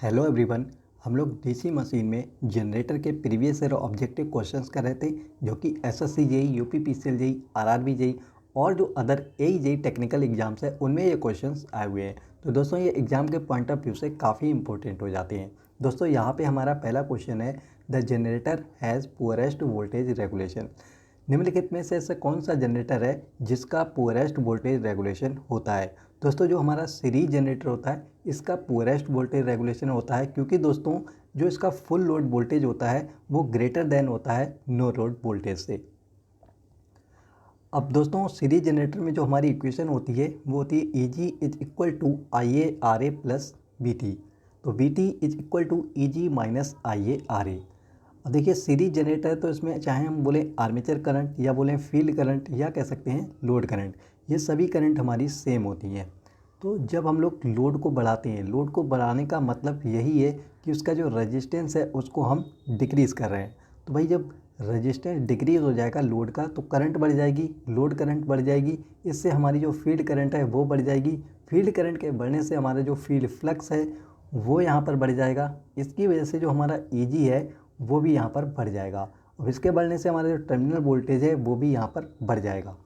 Hello everyone. हम लोग DC machine में जनरेटर के प्रीवियस ईयर ऑब्जेक्टिव क्वेश्चंस कर रहे थे, जो कि SSC JE, UPPCL JE, RRB JE और जो other AE JE technical exams है उनमें ये क्वेश्चंस आए हुए हैं। तो दोस्तों ये एग्जाम के पॉइंट ऑफ व्यू से काफ़ी इंपॉर्टेंट हो जाते हैं। दोस्तों यहाँ पे हमारा पहला क्वेश्चन है, the generator has poorest voltage regulation. निम्नलिखित में से ऐसा कौन सा जनरेटर है जिसका पुअरेस्ट वोल्टेज रेगुलेशन होता है। दोस्तों जो हमारा सीरीज जनरेटर होता है इसका पुअरेस्ट वोल्टेज रेगुलेशन होता है, क्योंकि दोस्तों जो इसका फुल लोड वोल्टेज होता है वो ग्रेटर देन होता है नो लोड वोल्टेज से। अब दोस्तों सीरीज जनरेटर में जो हमारी इक्वेशन होती है वो होती है E G is equal to I A R A plus B T. तो B T is equal to E G minus I A R A. अब देखिए सीरीज जनरेटर है तो इसमें चाहे हम बोलें आर्मेचर करंट या बोलें फील्ड करंट या कह सकते हैं लोड करंट, ये सभी करंट हमारी सेम होती हैं। तो जब हम लोग लोड को बढ़ाते हैं, लोड को बढ़ाने का मतलब यही है कि उसका जो रेजिस्टेंस है उसको हम डिक्रीज़ कर रहे हैं। तो भाई जब रेजिस्टेंस डिक्रीज़ हो जाएगा लोड का तो करंट बढ़ जाएगी, लोड करंट बढ़ जाएगी, इससे हमारी जो फील्ड करंट है वो बढ़ जाएगी। फील्ड करंट के बढ़ने से हमारा जो फील्ड फ्लक्स है वो यहाँ पर बढ़ जाएगा। इसकी वजह से जो हमारा ईजी है वो भी यहाँ पर बढ़ जाएगा और इसके बढ़ने से हमारा जो टर्मिनल वोल्टेज है वो भी यहाँ पर बढ़ जाएगा।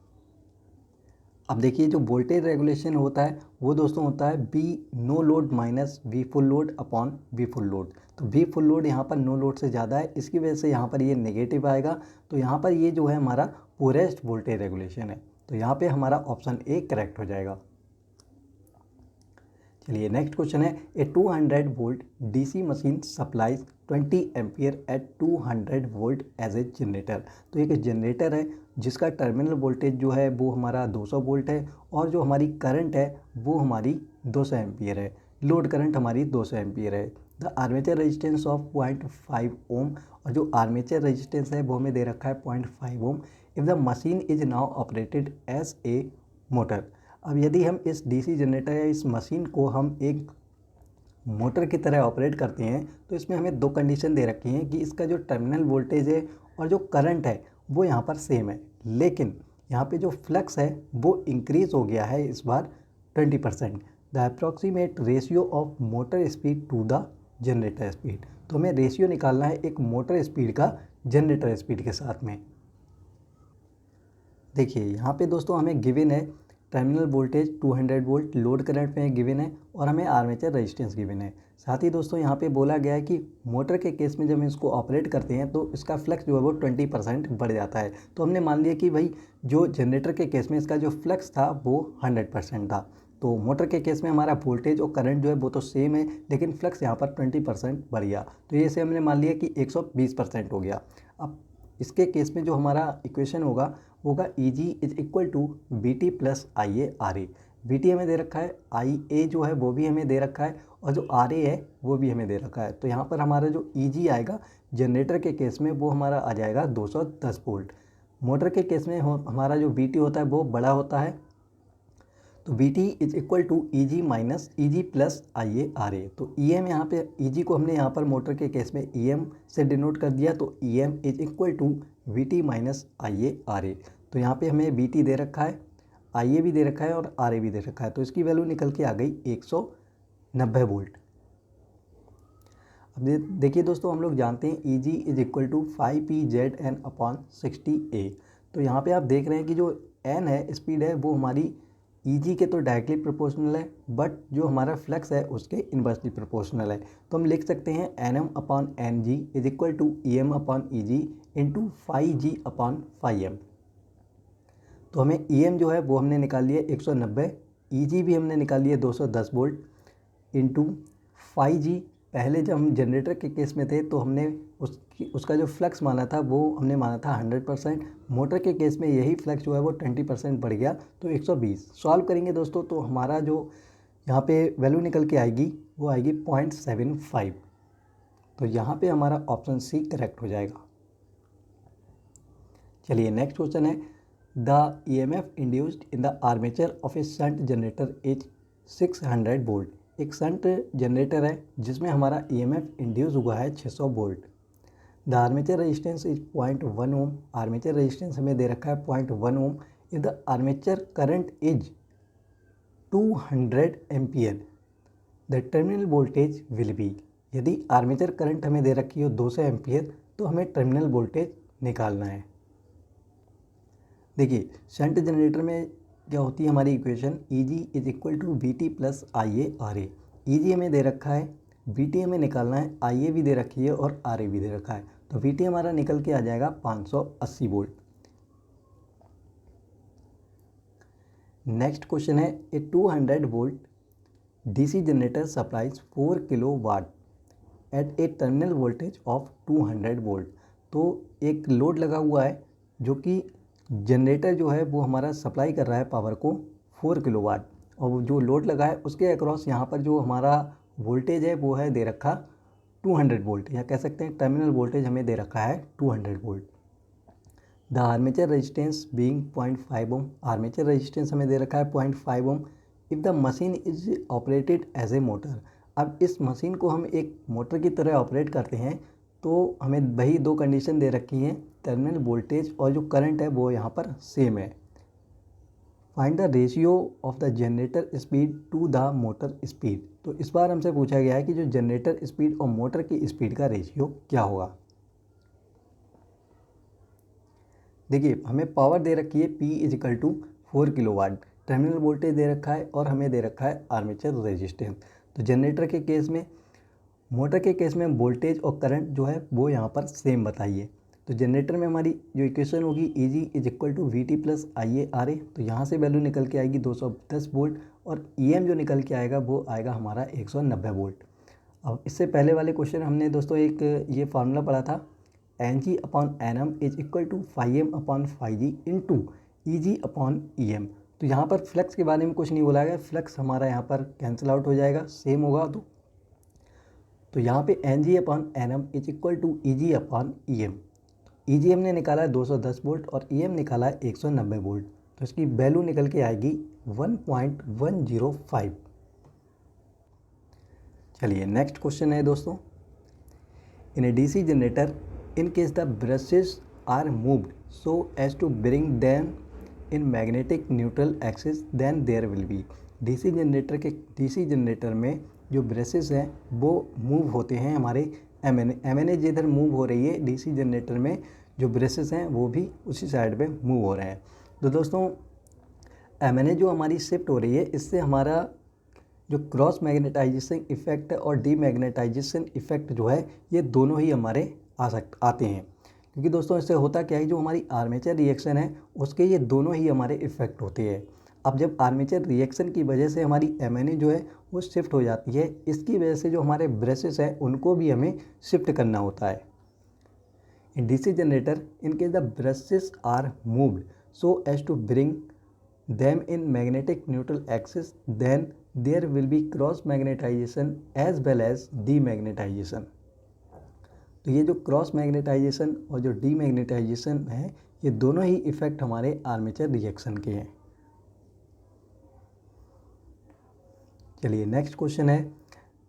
अब देखिए जो वोल्टेज रेगुलेशन होता है वो दोस्तों होता है B no load minus V full load upon V full load. तो वी फुल लोड यहाँ पर नो लोड से ज़्यादा है, इसकी वजह से यहाँ पर ये नेगेटिव आएगा। तो यहाँ पर ये जो है हमारा पुअरेस्ट वोल्टेज रेगुलेशन है। तो यहाँ पे हमारा ऑप्शन ए करेक्ट हो जाएगा। चलिए नेक्स्ट क्वेश्चन है, a 200 volt DC machine supplies 20 ampere at 200 volt as a generator. तो एक जनरेटर है जिसका टर्मिनल वोल्टेज जो है वो हमारा 200 वोल्ट है और जो हमारी करंट है वो हमारी 200 एम्पियर है। लोड करंट हमारी 200 एम्पियर है। द आर्मेचर रेजिस्टेंस ऑफ 0.5 ओम, और जो आर्मेचर रेजिस्टेंस है वो हमें दे रखा है 0.5 ohm. If the machine is now operated as a motor. अब यदि हम इस डीसी जनरेटर या इस मशीन को हम एक मोटर की तरह ऑपरेट करते हैं तो इसमें हमें दो कंडीशन दे रखी हैं कि इसका जो टर्मिनल वोल्टेज है और जो करंट है वो यहाँ पर सेम है, लेकिन यहाँ पे जो फ्लक्स है वो इंक्रीज़ हो गया है इस बार 20%। The approximate ratio of motor speed to the generator speed. तो हमें रेशियो निकालना है एक मोटर स्पीड का जनरेटर स्पीड के साथ में। देखिए यहाँ पे दोस्तों हमें गिवन है terminal voltage 200 volt, load current में गिवन है और हमें आर्मेचर रेजिस्टेंस गिवन है। साथ ही दोस्तों यहाँ पे बोला गया है कि मोटर के केस में जब हम इसको ऑपरेट करते हैं तो इसका फ्लक्स जो है वो 20% बढ़ जाता है। तो हमने मान लिया कि भाई जो जनरेटर के केस में इसका जो फ्लक्स था वो 100% था। तो मोटर के केस में हमारा वोल्टेज और करंट जो है वो तो सेम है, लेकिन फ्लक्स यहाँ पर 20% बढ़ गया। तो ये से हमने मान लिया कि 120% हो गया। अब इसके केस में जो हमारा इक्वेशन होगा E G is equal to B T plus I A R A. B T हमें दे रखा है, आई ए जो है वो भी हमें दे रखा है और जो आर ए है वो भी हमें दे रखा है। तो यहाँ पर हमारा जो ई जी आएगा जनरेटर के केस में वो हमारा आ जाएगा 210 वोल्ट। मोटर के केस में हमारा जो बी टी होता है वो बड़ा होता है, तो B T is equal to E G minus E G plus I A R A. तो ई एम यहाँ पे ई जी को हमने यहाँ पर मोटर के केस में ई एम से डिनोट कर दिया, तो E M is equal to V T minus I A R A. तो यहाँ पे हमें बी टी दे रखा है, आई ए भी दे रखा है और आर ए भी दे रखा है, तो इसकी वैल्यू निकल के आ गई 190 वोल्ट। अब देखिए दोस्तों हम लोग जानते हैं E G is equal to 5p/Zn upon 60a। तो यहाँ पे आप देख रहे हैं कि जो n है स्पीड है वो हमारी ई जी के तो डायरेक्टली प्रोपोर्शनल है, बट जो हमारा फ्लक्स है उसके इन्वर्सली प्रोपोर्शनल है। तो हम लिख सकते हैं N M upon N G is equal to E M upon E G into 5g upon 5m। तो हमें ई एम जो है वो हमने निकाल लिया 190, ई जी भी हमने निकाल लिया 210 वोल्ट इंटू 5g। पहले जब हम जनरेटर के केस में थे तो हमने उसका जो फ्लक्स माना था वो हमने माना था 100%। मोटर के केस में यही फ्लक्स जो है वो 20% बढ़ गया, तो 120। सॉल्व करेंगे दोस्तों तो हमारा जो यहाँ पे वैल्यू निकल के आएगी वो आएगी 0.75। तो यहाँ पे हमारा ऑप्शन सी करेक्ट हो जाएगा। चलिए नेक्स्ट क्वेश्चन है, the E M F induced in the armature of a shunt generator is 600 volt. एक शंट जनरेटर है जिसमें हमारा ईएमएफ इंड्यूस हुआ है 600 volt. The armature resistance is 0.1 ohm. Armature resistance हमें दे रखा है 0.1 ohm. If the armature current is 200 ampere the terminal voltage will be. यदि आर्मेचर करंट हमें दे रखी हो 200 एम्पियर तो हमें टर्मिनल वोल्टेज निकालना है। देखिए शंट जनरेटर में क्या होती है हमारी equation, Eg is equal to V T plus I A R A. Eg हमें दे रखा है, वी टी हमें निकालना है, आई ए भी दे रखी है और आर ए भी दे रखा है। तो वी टी हमारा निकल के आ जाएगा 580 वोल्ट। नेक्स्ट क्वेश्चन है, a 200 volt DC generator supplies 4 kilo watt at a terminal voltage of 200 volt. तो एक लोड लगा हुआ है जो कि जनरेटर जो है वो हमारा सप्लाई कर रहा है पावर को 4 किलो वाट, और वो जो लोड लगा है उसके अक्रॉस यहाँ पर जो हमारा वोल्टेज है वो है दे रखा 200 वोल्ट, या कह सकते हैं टर्मिनल वोल्टेज हमें दे रखा है 200 volt. The armature resistance being 0.5 ohm, armature resistance हमें दे रखा है 0.5 ohm. If the machine is operated as a motor, अब इस मशीन को हम एक मोटर की तरह ऑपरेट करते हैं तो हमें वही दो कंडीशन दे रखी हैं, टर्मिनल वोल्टेज और जो करंट है वो यहाँ पर सेम है। Find the ratio of the generator speed to the motor speed. तो इस बार हमसे पूछा गया है कि जो जनरेटर स्पीड और मोटर की स्पीड का रेशियो क्या होगा। देखिए हमें पावर दे रखी है P is equal to 4 kilo watt, terminal voltage दे रखा है और हमें दे रखा है आर्मेचर रेजिस्टेंस। तो जनरेटर के केस में, मोटर के केस में वोल्टेज और करंट जो है वो यहाँ पर सेम बताइए। तो जनरेटर में हमारी जो इक्वेशन होगी Eg is equal to V T plus I A R A, तो यहाँ से वैल्यू निकल के आएगी 210 वोल्ट, और EM जो निकल के आएगा वो आएगा हमारा 190 वोल्ट। अब इससे पहले वाले क्वेश्चन हमने दोस्तों एक ये फार्मूला पढ़ा था, Ng upon Nm is equal to 5m upon 5G into Eg upon EM। तो यहाँ पर फ्लक्स के बारे में कुछ नहीं बोला गया, फ्लक्स हमारा यहाँ पर कैंसिल आउट हो जाएगा, सेम होगा। तो यहाँ पे Ng upon Nm is equal to Eg upon EM। Eg हमने निकाला है 210 वोल्ट और EM निकाला है 190 वोल्ट, तो इसकी वैल्यू निकल के आएगी 1.105। चलिए नेक्स्ट क्वेश्चन है दोस्तों, in a DC generator in case the brushes are moved so as to bring them in magnetic neutral axis then there will be। DC generator में जो ब्रशेस हैं वो मूव होते हैं हमारे एमएनए जिधर मूव हो रही है डीसी जनरेटर में जो ब्रशेस हैं वो भी उसी साइड पे मूव हो रहे हैं। तो दोस्तों एमएनए जो हमारी शिफ्ट हो रही है इससे हमारा जो क्रॉस मैग्नेटाइजेशन इफेक्ट और डीमैग्नेटाइजेशन इफेक्ट जो है ये दोनों ही हमारे आते हैं, क्योंकि दोस्तों इससे होता क्या है, जो हमारी आर्मेचर रिएक्शन है उसके ये दोनों ही हमारे इफेक्ट होते हैं। अब जब आर्मेचर रिएक्शन की वजह से हमारी एमएनए जो है वो शिफ्ट हो जाती है, इसकी वजह से जो हमारे ब्रशेस हैं उनको भी हमें शिफ्ट करना होता है। In DC generator in case the brushes are moved so as to bring them in magnetic neutral axis then there will be cross magnetization as well as demagnetization. तो ये जो क्रॉस मैग्नेटाइजेशन और जो demagnetisation है ये दोनों ही effect हमारे आर्मेचर रिएक्शन के हैं। चलिए नेक्स्ट क्वेश्चन है,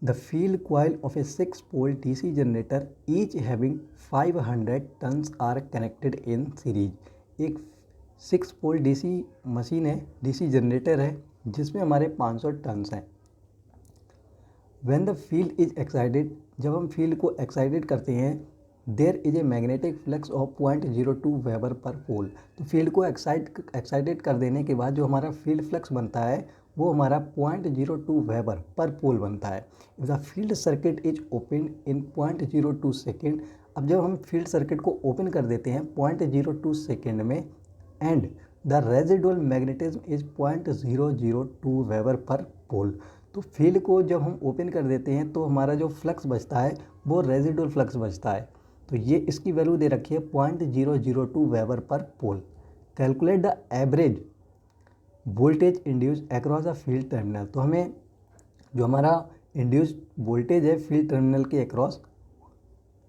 the field coil of a 6 pole DC generator each having 500 turns are connected in series. एक 6 पोल डीसी मशीन है, डीसी जनरेटर है जिसमें हमारे 500 टन्स हैं। When the field is excited, जब हम फील्ड को एक्साइटेड करते हैं, there is a magnetic flux of 0.02 weber per pole. तो फील्ड को एक्साइटेड कर देने के बाद जो हमारा फील्ड फ्लक्स बनता है वो हमारा 0.02 वेबर पर पोल बनता है। If the field circuit is open in 0.02 second, अब जब हम फील्ड सर्किट को ओपन कर देते हैं 0.02 सेकेंड में, and the residual magnetism is 0.002 weber per pole. तो फील्ड को जब हम ओपन कर देते हैं तो हमारा जो फ्लक्स बचता है वो रेजिडुअल फ्लक्स बचता है। तो ये इसकी वैल्यू दे रखी है 0.002 weber per pole. Calculate the average voltage induce across the field terminal. तो हमें जो हमारा इंड्यूस वोल्टेज है फील्ड टर्मिनल के across,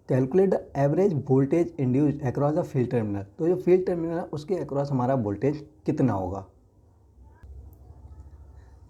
calculate the average voltage induce across the field terminal. तो जो फील्ड टर्मिनल है उसके अक्रॉस हमारा वोल्टेज कितना होगा।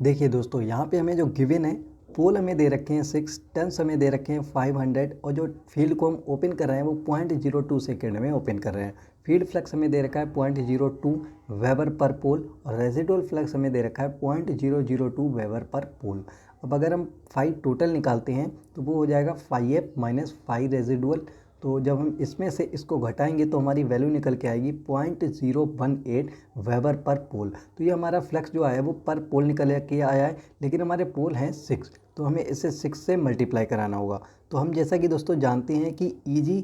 देखिए दोस्तों यहाँ पे हमें जो गिवन है, पोल हमें दे रखे हैं 6, टन्स हमें दे रखे हैं 500, और जो फील्ड को हम ओपन कर रहे हैं वो 0.02 सेकेंड में ओपन कर रहे हैं। फील्ड फ्लक्स हमें दे रखा है 0.02 वेबर पर पोल और रेजिडुअल फ्लक्स हमें दे रखा है 0.002 वेबर पर पोल। अब अगर हम फाई टोटल निकालते हैं तो वो हो जाएगा phi F minus phi residual. तो जब हम इसमें से इसको घटाएंगे तो हमारी वैल्यू निकल के आएगी 0.018 वेबर पर पोल। तो ये हमारा फ्लक्स जो आया है वो पर पोल निकल के आया है, लेकिन हमारे पोल हैं 6, तो हमें इसे 6 से मल्टीप्लाई कराना होगा। तो हम जैसा कि दोस्तों जानते हैं कि ई जी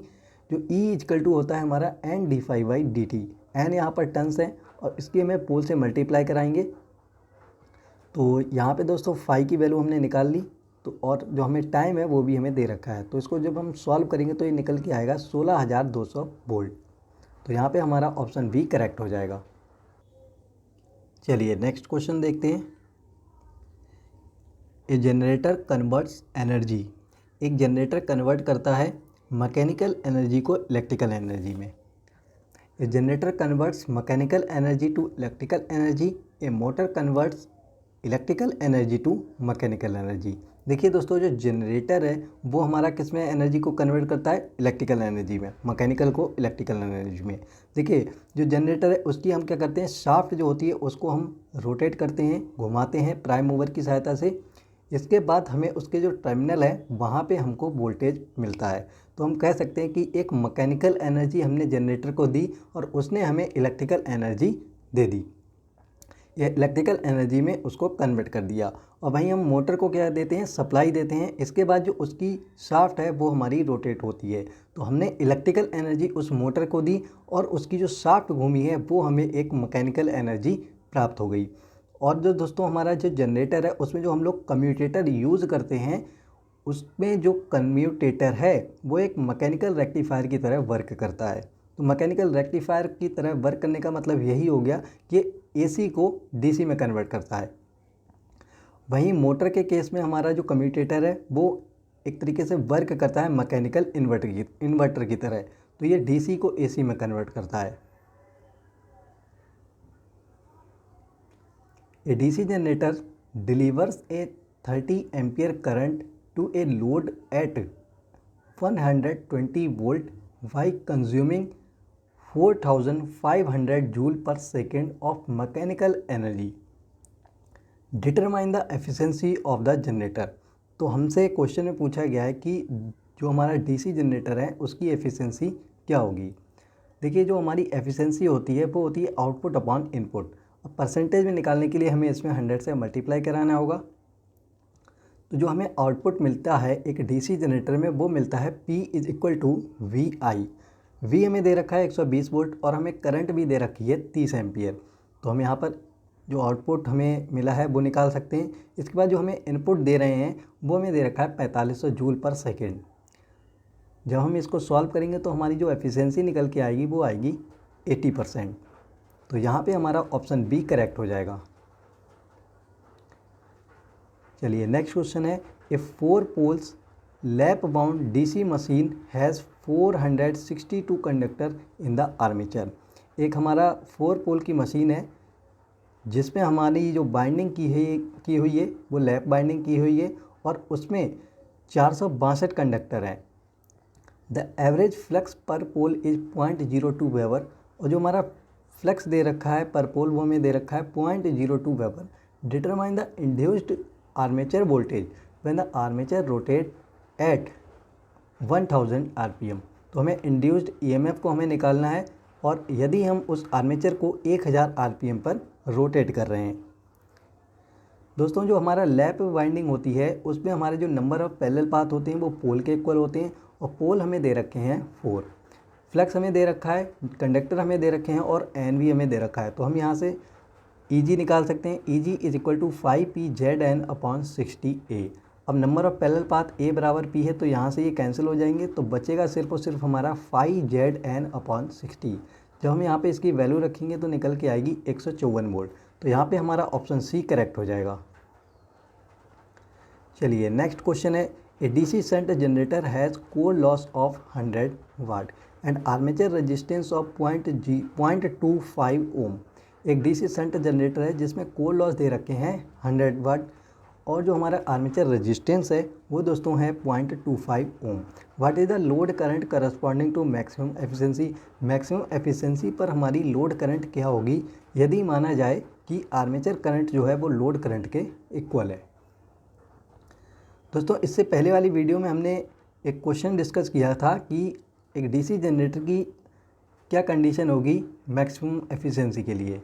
जो ई इक्वल टू होता है हमारा N D phi by D T. N यहाँ पर टन्स है और इसकी हमें पोल से मल्टीप्लाई कराएंगे। तो यहाँ पे दोस्तों फाई की वैल्यू हमने निकाल ली, तो और जो हमें टाइम है वो भी हमें दे रखा है। तो इसको जब हम सॉल्व करेंगे तो ये निकल के आएगा 16,200 वोल्ट। तो यहाँ पे हमारा ऑप्शन बी करेक्ट हो जाएगा। चलिए नेक्स्ट क्वेश्चन देखते हैं। A generator converts energy. एक जनरेटर कन्वर्ट करता है मैकेनिकल एनर्जी को इलेक्ट्रिकल एनर्जी में। A generator converts mechanical energy to electrical energy. A motor converts electrical energy to mechanical energy. देखिए दोस्तों, जो जनरेटर है वो हमारा किस में एनर्जी को कन्वर्ट करता है? इलेक्ट्रिकल एनर्जी में। मैकेनिकल को इलेक्ट्रिकल एनर्जी में। देखिए जो जनरेटर है उसकी हम क्या करते हैं, शाफ्ट जो होती है उसको हम रोटेट करते हैं, घुमाते हैं प्राइम मूवर की सहायता से। इसके बाद हमें उसके जो टर्मिनल है वहाँ पे हमको वोल्टेज मिलता है। तो हम कह सकते हैं कि एक मैकेनिकल एनर्जी हमने जनरेटर को दी और उसने हमें इलेक्ट्रिकल एनर्जी दे दी। ये इलेक्ट्रिकल एनर्जी में उसको कन्वर्ट कर दिया। और वहीं हम मोटर को क्या देते हैं, सप्लाई देते हैं। इसके बाद जो उसकी शाफ्ट है वो हमारी रोटेट होती है। तो हमने इलेक्ट्रिकल एनर्जी उस मोटर को दी और उसकी जो शाफ्ट घूमी है वो हमें एक मैकेनिकल एनर्जी प्राप्त हो गई। और जो दोस्तों हमारा जो जनरेटर है उसमें जो हम लोग कम्यूटेटर यूज़ करते हैं, उसमें जो कम्यूटेटर है वो एक मैकेनिकल रेक्टिफायर की तरह वर्क करता है। तो मैकेनिकल रेक्टिफायर की तरह वर्क करने का मतलब यही हो गया कि एसी को डीसी में कन्वर्ट करता है। वहीं मोटर के केस में हमारा जो कम्यूटेटर है वो एक तरीके से वर्क करता है मैकेनिकल इन्वर्टर की तरह। तो ये डीसी को एसी में कन्वर्ट करता है। A DC generator delivers a 30 ampere current to a load at 120 volt by consuming 4500 joule per second of mechanical energy. Determine the efficiency of the generator. तो हमसे क्वेश्चन में पूछा गया है कि जो हमारा डीसी जनरेटर है उसकी एफिशिएंसी क्या होगी। देखिए जो हमारी एफिशिएंसी होती है वो होती है आउटपुट अपॉन इनपुट। अब परसेंटेज में निकालने के लिए हमें इसमें 100 से मल्टीप्लाई कराना होगा। तो जो हमें आउटपुट मिलता है एक डीसी जनरेटर में वो मिलता है P is equal to V I. V हमें दे रखा है 120 वोल्ट और हमें करंट भी दे रखी है 30 एम्पियर। तो हम यहाँ पर जो आउटपुट हमें मिला है वो निकाल सकते हैं। इसके बाद जो हमें इनपुट दे रहे हैं वो हमें दे रखा है 4500 जूल पर सेकेंड। जब हम इसको सॉल्व करेंगे तो हमारी जो एफिशिएंसी निकल के आएगी वो आएगी 80%। तो यहाँ पे हमारा ऑप्शन बी करेक्ट हो जाएगा। चलिए नेक्स्ट क्वेश्चन है, a 4 poles lap bound DC machine has 462 conductor in the armature. एक हमारा 4 पोल की मशीन है जिसमें हमारी जो बाइंडिंग की हुई है वो लैप बाइंडिंग की हुई है और उसमें 462 कंडक्टर हैं। द एवरेज फ्लक्स पर पोल इज 0.02 वेबर। और जो हमारा फ्लक्स दे रखा है पर पोल वो हमें दे रखा है 0.02 weber. Determine the induced armature voltage when the armature rotate eight 1000 RPM। तो हमें इंड्यूस्ड EMF को हमें निकालना है और यदि हम उस आर्मेचर को 1000 RPM पर रोटेट कर रहे हैं। दोस्तों जो हमारा लैप वाइंडिंग होती है उसमें हमारे जो नंबर ऑफ पैरेलल पाथ होते हैं वो पोल के इक्वल होते हैं और पोल हमें दे रखे हैं 4। फ्लक्स हमें दे रखा है, कंडक्टर हमें दे रखे हैं और एन भी हमें दे रखा है। तो हम यहाँ से EG निकाल सकते हैं। EG is equal to 5PZN upon 60A। अब number of parallel path A बराबर P है तो यहाँ से ये कैंसिल हो जाएंगे, तो बचेगा सिर्फ और सिर्फ हमारा 5ZN अपॉन 60। जब हम यहाँ पे इसकी वैल्यू रखेंगे तो निकल के आएगी 154 वोल्ट। तो यहाँ पे हमारा ऑप्शन सी करेक्ट हो जाएगा। चलिए नेक्स्ट क्वेश्चन है, a DC shunt generator has core loss of 100 watt and armature resistance of 0.25 ohm. एक डीसी शंट जनरेटर है जिसमें कोर लॉस दे रखे हैं 100 वाट और जो हमारा आर्मेचर रेजिस्टेंस है वो दोस्तों है 0.25 ohm. What is the load current corresponding to maximum efficiency. Maximum efficiency पर हमारी लोड करंट क्या होगी यदि माना जाए कि आर्मेचर करंट जो है वो लोड करंट के इक्वल है। दोस्तों इससे पहले वाली वीडियो में हमने एक क्वेश्चन डिस्कस किया था कि एक डीसी जनरेटर की क्या कंडीशन होगी मैक्सिमम एफिशिएंसी के लिए।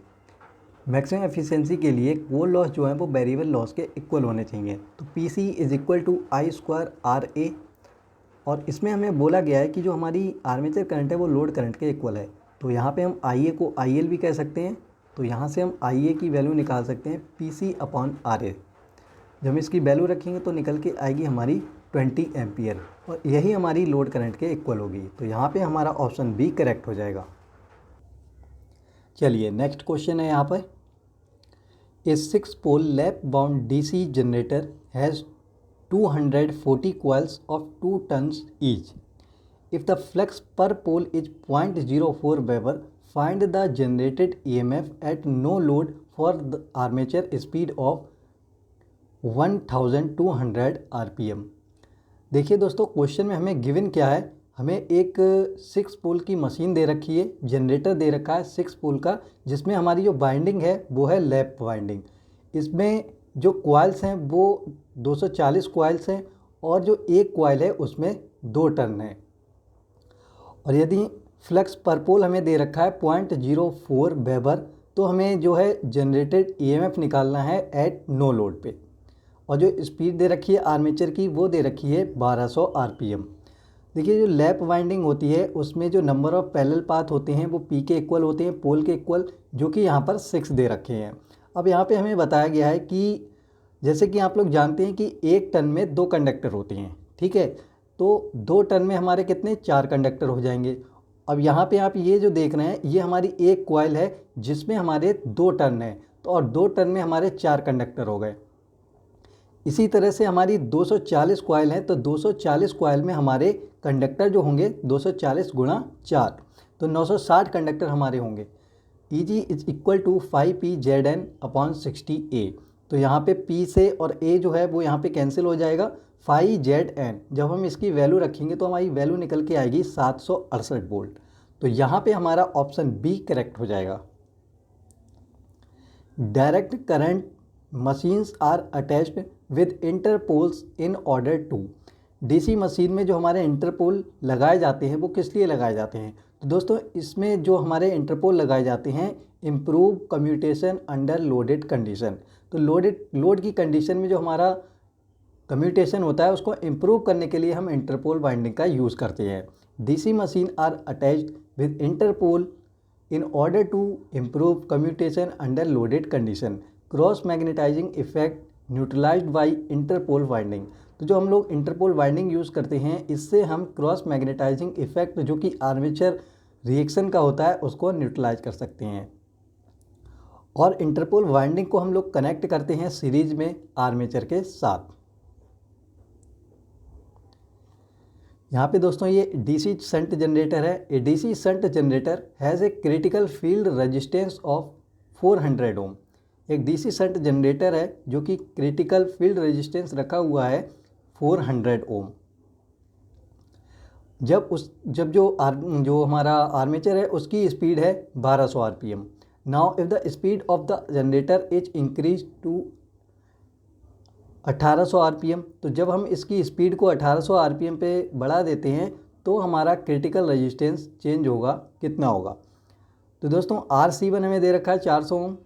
मैक्सिमम एफिशिएंसी के लिए कोर लॉस जो है वो वेरिएबल लॉस के इक्वल होने चाहिए। तो PC is equal to I²RA, और इसमें हमें बोला गया है कि जो हमारी आर्मेचर करंट है वो लोड करंट के इक्वल है। तो यहाँ पे हम IA को IL भी कह सकते हैं। तो यहाँ से हम IA की वैल्यू निकाल सकते हैं PC/RA। जब हम इसकी वैल्यू रखेंगे तो निकल के आएगी हमारी 20 एम्पियर, और यही हमारी लोड करंट के इक्वल होगी। तो यहाँ पे हमारा ऑप्शन बी करेक्ट हो जाएगा। चलिए नेक्स्ट क्वेश्चन है यहाँ पर, a 6 pole lap wound DC generator has 240 coils of 2 tons each. If the flux per pole is 0.04 Weber, find the generated EMF at no load for the armature speed of 1200 RPM। देखिए दोस्तों, question में हमें given क्या है, हमें एक 6 पोल की machine दे रखी है, जनरेटर दे रखा है 6 पोल का, जिसमें हमारी जो बाइंडिंग है वो है लैप बाइंडिंग। इसमें जो कॉइल्स हैं वो 240 कॉइल्स हैं, और जो एक कॉइल है उसमें 2 टर्न है। और यदि फ्लक्स पर पोल हमें दे रखा है 0.04 वेबर, तो हमें जो है जनरेटेड EMF निकालना है एट नो लोड पे। और जो स्पीड दे रखी है आर्मेचर की वो दे रखी है 1200 RPM। देखिए जो लैप वाइंडिंग होती है उसमें जो नंबर ऑफ पैरेलल पाथ होते हैं वो P के इक्वल होते हैं, पोल के इक्वल, जो कि यहाँ पर 6 दे रखे हैं। अब यहाँ पे हमें बताया गया है कि जैसे कि आप लोग जानते हैं कि 1 टन में 2 कंडक्टर होते हैं, ठीक है। तो 2 टन में हमारे कितने 4 कंडक्टर हो जाएंगे। अब यहाँ पे आप ये जो देख रहे हैं ये हमारी एक कॉइल है जिसमें हमारे 2 टर्न है, तो और 2 टर्न में हमारे 4 कंडक्टर हो गए। इसी तरह से हमारी 240 कॉइल हैं, तो 240 कॉइल में हमारे कंडक्टर जो होंगे 240 गुणा 4, तो 960 कंडक्टर हमारे होंगे। EG is equal to 5PZN/60A। तो यहाँ पे P से और A जो है वो यहाँ पे कैंसिल हो जाएगा, 5ZN। जब हम इसकी वैल्यू रखेंगे तो हमारी वैल्यू निकल के आएगी 768 वोल्ट। तो यहाँ पे हमारा ऑप्शन बी करेक्ट हो जाएगा। Direct current machines are attached with interpoles in order to. DC machine में जो हमारे इंटरपोल लगाए जाते हैं वो किस लिए लगाए जाते हैं। तो दोस्तों इसमें जो हमारे इंटरपोल लगाए जाते हैं, improve commutation under loaded condition. तो लोड की कंडीशन में जो हमारा कम्यूटेशन होता है उसको इम्प्रूव करने के लिए हम इंटरपोल बाइंडिंग का यूज़ करते हैं। DC machine are attached with interpole in order to improve commutation under loaded condition. Cross magnetizing effect neutralized by interpole winding. तो जो हम लोग इंटरपोल वाइंडिंग यूज़ करते हैं इससे हम क्रॉस मैग्नेटाइजिंग इफेक्ट जो कि आर्मेचर रिएक्शन का होता है उसको न्यूट्रलाइज कर सकते हैं। और इंटरपोल वाइंडिंग को हम लोग कनेक्ट करते हैं सीरीज में आर्मेचर के साथ। यहाँ पे दोस्तों ये DC शंट जनरेटर है। ए DC shunt generator has a critical field resistance of 400 ओम। एक DC शंट जनरेटर है जो कि क्रिटिकल फील्ड रेजिस्टेंस रखा हुआ है 400 ओम। जब जो हमारा आर्मेचर है उसकी स्पीड है 1200 RPM। Now if the speed of the generator is increase to 1800 RPM, तो जब हम इसकी स्पीड को 1800 RPM पे बढ़ा देते हैं तो हमारा क्रिटिकल रेजिस्टेंस चेंज होगा, कितना होगा। तो दोस्तों RC1 हमें दे रखा है 400 ओम,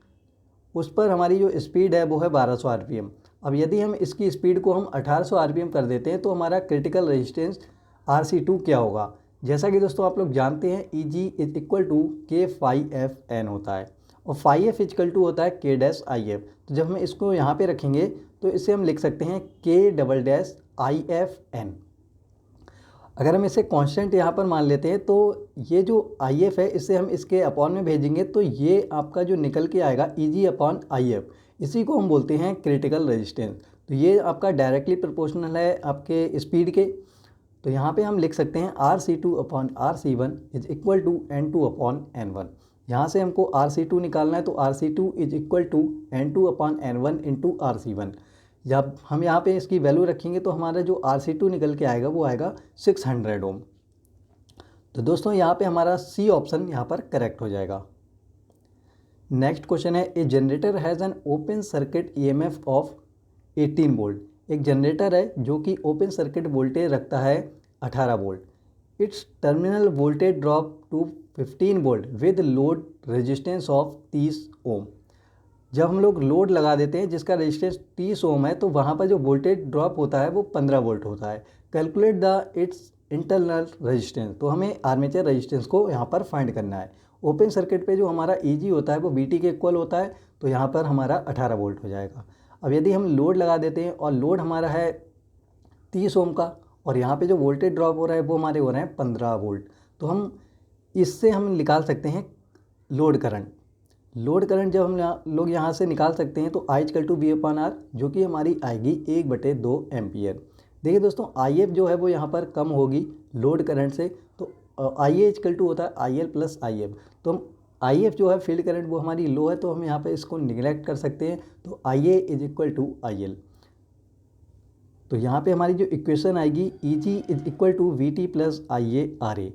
उस पर हमारी जो स्पीड है वो है 1200 RPM। अब यदि हम इसकी स्पीड को हम 1800 RPM कर देते हैं तो हमारा क्रिटिकल रेजिस्टेंस RC2 क्या होगा। जैसा कि दोस्तों आप लोग जानते हैं EG is equal to K5FN होता है, और 5F इक्वल टू होता है K-IF। तो जब हम इसको यहाँ पे रखेंगे तो इसे हम लिख सकते हैं K-IFN। अगर हम इसे कांस्टेंट यहाँ पर मान लेते हैं तो ये जो IF है इसे हम इसके अपॉन में भेजेंगे तो ये आपका जो निकल के आएगा EG/IF, इसी को हम बोलते हैं क्रिटिकल रेजिस्टेंस। तो ये आपका डायरेक्टली प्रोपोर्शनल है आपके स्पीड के। तो यहाँ पे हम लिख सकते हैं RC2/RC1 is equal to N2/N1। यहाँ से हमको RC2 निकालना है तो RC2 is equal to N2/N1 into RC1। जब हम यहाँ पे इसकी वैल्यू रखेंगे तो हमारा जो RC2 निकल के आएगा वो आएगा 600 ओम। तो दोस्तों यहाँ पे हमारा C ऑप्शन यहाँ पर करेक्ट हो जाएगा। नेक्स्ट क्वेश्चन है, a generator has an open circuit EMF of 18 volt एक जनरेटर है जो कि ओपन सर्किट वोल्टेज रखता है 18 volt. Its terminal voltage drop to 15 volt with load resistance of 30 ohm. जब हम लोग लोड लगा देते हैं जिसका रेजिस्टेंस 30 ओम है तो वहाँ पर जो वोल्टेज ड्रॉप होता है वो 15 वोल्ट होता है। Calculate the it's internal resistance, तो हमें आर्मेचर रेजिस्टेंस को यहाँ पर फाइंड करना है। ओपन सर्किट पे जो हमारा ईजी होता है वो बीटी के इक्वल होता है, तो यहाँ पर हमारा 18 वोल्ट हो जाएगा। अब यदि हम लोड लगा देते हैं और लोड हमारा है 30 ओम का और यहाँ पे जो वोल्टेज ड्रॉप हो रहा है वो हमारे हो रहे हैं 15 वोल्ट, तो हम इससे हम निकाल सकते हैं लोड करंट। लोड करंट जब हम लोग यहाँ से निकाल सकते हैं तो I=V/R, जो कि हमारी आएगी 1/2 एम्पियर। देखिए दोस्तों, IF जो है वो यहाँ पर कम होगी लोड करंट से, तो IA होता है IL + IF। तो हम IF जो है फील्ड करंट वो हमारी लो है, तो हम यहाँ पर इसको निगलेक्ट कर सकते हैं, तो IA = IL। तो यहाँ पे हमारी जो इक्वेशन आएगी EG = VT + IA/RA।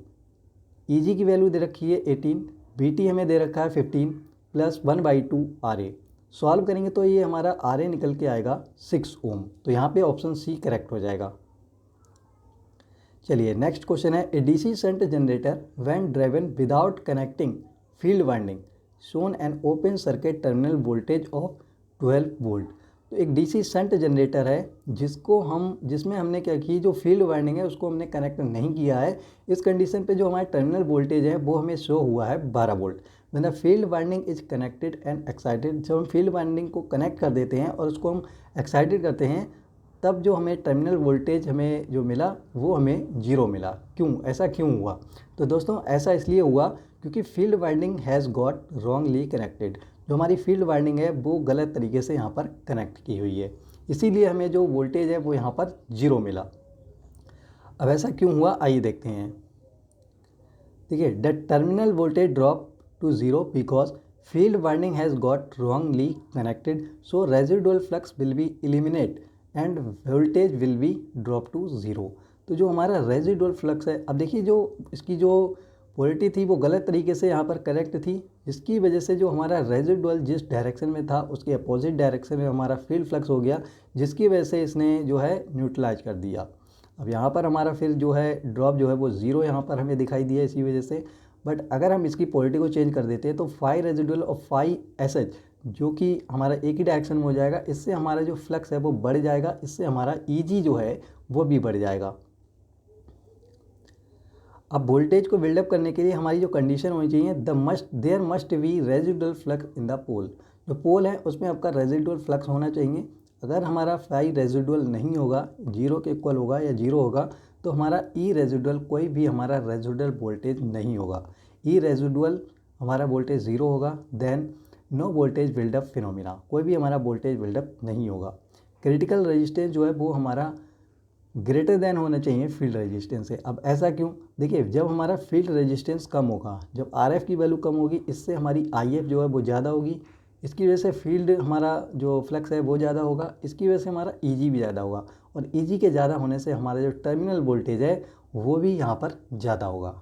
EG की वैल्यू दे रखी है 18, VT हमें दे रखा है 15 + 1/2 RA। सॉल्व करेंगे तो ये हमारा RA निकल के आएगा 6 ओम। तो यहाँ पे ऑप्शन सी करेक्ट हो जाएगा। चलिए नेक्स्ट क्वेश्चन है, ए DC shunt generator when driven without connecting field winding shown N open circuit terminal voltage of 12 volt. तो एक DC शंट जनरेटर है जिसमें हमने क्या की, जो फील्ड वाइंडिंग है उसको हमने कनेक्ट नहीं किया है। इस कंडीशन पे जो हमारा टर्मिनल वोल्टेज है वो हमें शो हुआ है 12 volt. When the field winding is connected and excited, जब हम फील्ड वाइंडिंग को कनेक्ट कर देते हैं और उसको हम एक्साइटेड करते हैं तब जो हमें टर्मिनल वोल्टेज हमें जो मिला वो हमें 0 मिला। क्यों, ऐसा क्यों हुआ? तो दोस्तों ऐसा इसलिए हुआ क्योंकि field winding has got wrongly connected. जो हमारी फील्ड वाइंडिंग है वो गलत तरीके से यहाँ पर कनेक्ट की हुई है, इसीलिए हमें जो वोल्टेज है वो यहाँ पर 0 मिला। अब ऐसा क्यों हुआ आइए देखते हैं। देखिए, the terminal voltage drop to 0 because field winding has got wrongly connected, so residual flux will be eliminate and voltage will be drop to 0। तो जो हमारा रेजिडुअल फ्लक्स है, अब देखिए जो इसकी जो पोलरिटी थी वो गलत तरीके से यहाँ पर करेक्ट थी, जिसकी वजह से जो हमारा रेजिडुअल जिस डायरेक्शन में था उसके अपोजिट डायरेक्शन में हमारा फील्ड फ्लक्स हो गया, जिसकी वजह से इसने जो है न्यूट्रलाइज कर दिया। अब यहाँ पर हमारा फिर जो है ड्रॉप जो है वो 0 यहाँ पर हमें दिखाई दिया इसी वजह से। बट अगर हम इसकी पोलरिटी को चेंज कर देते हैं तो फाई रेजिडुअल और फाई SH जो कि हमारा एक ही डायरेक्शन में हो जाएगा, इससे हमारा जो फ्लक्स है वो बढ़ जाएगा, इससे हमारा EG जो है वो भी बढ़ जाएगा। अब वोल्टेज को बिल्डअप करने के लिए हमारी जो कंडीशन होनी चाहिए, there must be residual flux in the pole. जो पोल है उसमें आपका रेजिडुअल फ्लक्स होना चाहिए। अगर हमारा फाई रेजिडुअल नहीं होगा, 0 के इक्वल होगा या 0 होगा, तो हमारा ई रेजिडुअल कोई भी हमारा रेजिडुअल वोल्टेज नहीं होगा। ई रेजिडुअल हमारा वोल्टेज 0 होगा, then no voltage buildup phenomena, कोई भी हमारा वोल्टेज बिल्डअप नहीं होगा। क्रिटिकल रेजिस्टेंस जो है वो हमारा ग्रेटर देन होना चाहिए फील्ड रेजिस्टेंस से। अब ऐसा क्यों? देखिए, जब हमारा फील्ड रेजिस्टेंस कम होगा, जब RF की वैल्यू कम होगी, इससे हमारी IF जो है वो ज़्यादा होगी, इसकी वजह से फील्ड हमारा जो फ्लक्स है वो ज़्यादा होगा, इसकी वजह से हमारा EG भी ज़्यादा होगा, और EG के ज़्यादा होने से हमारा जो टर्मिनल वोल्टेज है वो भी यहाँ पर ज़्यादा होगा।